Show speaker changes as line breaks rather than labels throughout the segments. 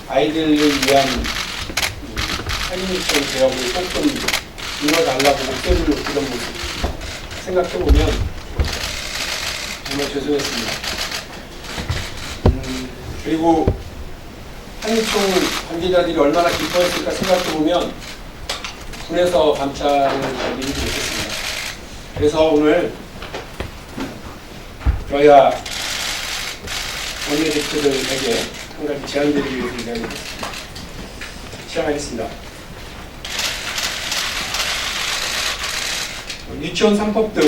아이들을 위한 한인유치원 개혁을 조금 이뤄달라고 목소리를 높이던 모습 생각해보면 정말 죄송했습니다. 그리고 한유총 관계자들이 얼마나 기뻐했을까 생각해보면 군에서 밤잠을 자기 힘들지 못했습니다. 그래서 오늘 여야 원내대표들에게 한 가지 제안드리기 위해서 시작하겠습니다. 유치원 3법 등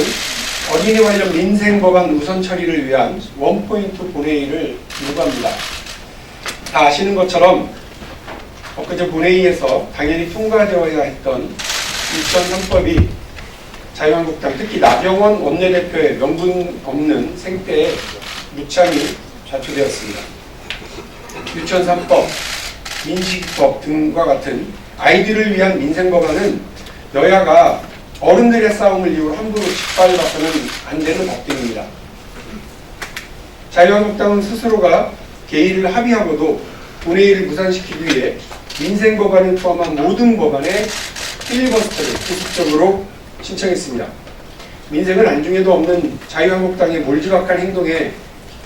어린이 관련 민생 법안 우선 처리를 위한 원포인트 본회의를 요구합니다. 다 아시는 것처럼 엊그제 본회의에서 당연히 통과되어야 했던 유치원 3법이 자유한국당, 특히 나경원 원내대표의 명분 없는 생떼에 무참히 좌초되었습니다. 유치원 3법, 민식법 등과 같은 아이들을 위한 민생 법안은 여야가 어른들의 싸움을 이유로 함부로 짓밟아서는 안 되는 법들입니다. 자유한국당은 스스로가 개의를 합의하고도 본회의를 무산시키기 위해 민생 법안을 포함한 모든 법안에 필리버스터를 계속적으로 신청했습니다. 민생은 안중에도 없는 자유한국당의 몰지각한 행동에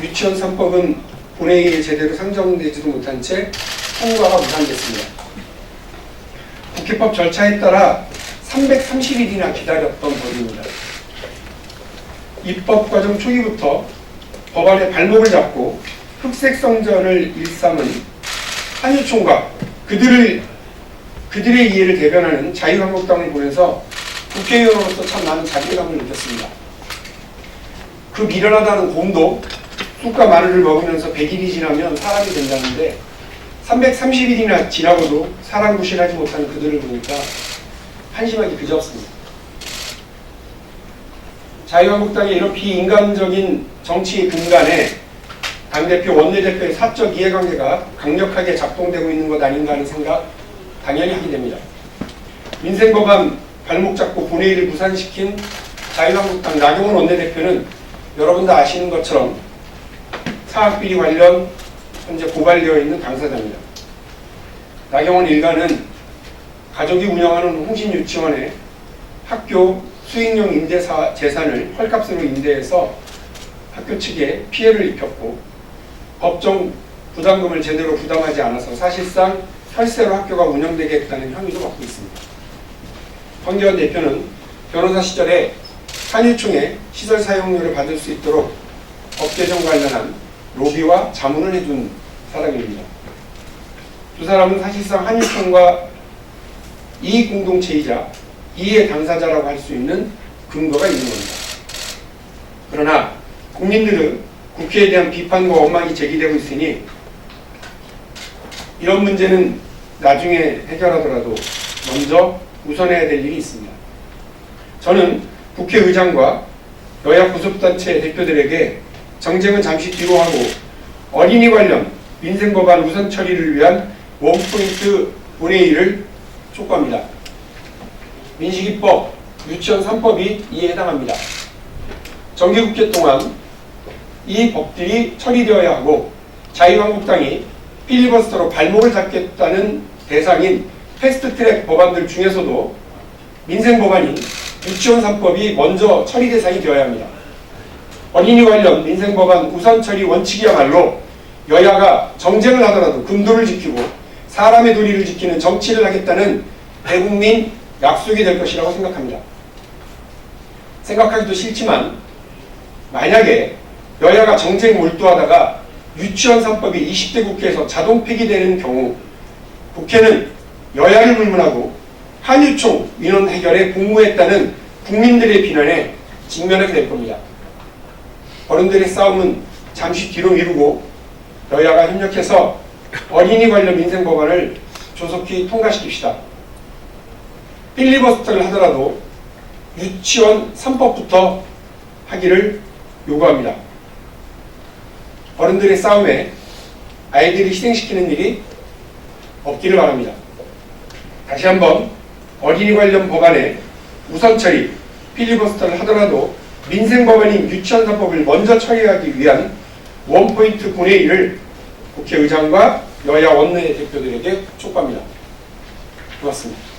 유치원 3법은 본회의에 제대로 상정되지도 못한 채 통과가 무산됐습니다. 국회법 절차에 따라 330일이나 기다렸던 법입니다. 입법 과정 초기부터 법안의 발목을 잡고 흑색 성전을 일삼은 한유총과 그들의 이해를 대변하는 자유한국당을 보면서 국회의원으로서 참 많은 자괴감을 느꼈습니다. 그 미련하다는 곰도 쑥과 마늘을 먹으면서 100일이 지나면 사람이 된다는데 330일이나 지나고도 사람 구실하지 못하는 그들을 보니까 한심하기 그지없습니다. 자유한국당의 이런 비인간적인 정치 근간에 당대표, 원내대표의 사적 이해관계가 강력하게 작동되고 있는 것 아닌가 하는 생각 당연히 하게 됩니다. 민생법안 발목 잡고 본회의를 무산시킨 자유한국당 나경원 원내대표는 여러분 다 아시는 것처럼 사학비리 관련 현재 고발되어 있는 당사자입니다. 나경원 일가는 가족이 운영하는 홍신유치원에 학교 수익용 임대 재산을 헐값으로 임대해서 학교 측에 피해를 입혔고 법정 부담금을 제대로 부담하지 않아서 사실상 혈세로 학교가 운영되겠다는 혐의도 받고 있습니다. 황교안 대표는 변호사 시절에 한유총의 시설 사용료를 받을 수 있도록 법 개정 관련한 로비와 자문을 해준 사람입니다. 두 사람은 사실상 한유총과 이익 공동체이자 이해 당사자라고 할 수 있는 근거가 있는 겁니다. 그러나 국민들은 국회에 대한 비판과 원망이 제기되고 있으니 이런 문제는 나중에 해결하더라도 먼저 우선해야 될 일이 있습니다. 저는 국회의장과 여야 구속단체 대표들에게 정쟁은 잠시 뒤로 하고 어린이 관련 민생법안 우선 처리를 위한 원포인트 본회의를 촉구합니다. 민식이법, 유치원 3법이 이에 해당합니다. 정기국회 동안 이 법들이 처리되어야 하고 자유한국당이 필리버스터로 발목을 잡겠다는 대상인 패스트트랙 법안들 중에서도 민생법안인 유치원 3법이 먼저 처리 대상이 되어야 합니다. 어린이 관련 민생법안 우선 처리 원칙이야말로 여야가 정쟁을 하더라도 금도를 지키고 사람의 도리를 지키는 정치를 하겠다는 대국민 약속이 될 것이라고 생각합니다. 생각하기도 싫지만 만약에 여야가 정쟁 몰두하다가 유치원 3법이 20대 국회에서 자동 폐기되는 경우 국회는 여야를 불문하고 한유총 민원 해결에 복무했다는 국민들의 비난에 직면하게 될 겁니다. 어른들의 싸움은 잠시 뒤로 미루고 여야가 협력해서 어린이 관련 민생 법안을 조속히 통과시킵시다. 필리버스터를 하더라도 유치원 3법부터 하기를 요구합니다. 어른들의 싸움에 아이들을 희생시키는 일이 없기를 바랍니다. 다시 한번 어린이 관련 법안에 우선 처리, 필리버스터를 하더라도 민생 법안인 유치원 3법을 먼저 처리하기 위한 원포인트 본회의를 국회의장과 여야 원내대표들에게 촉구합니다. 고맙습니다.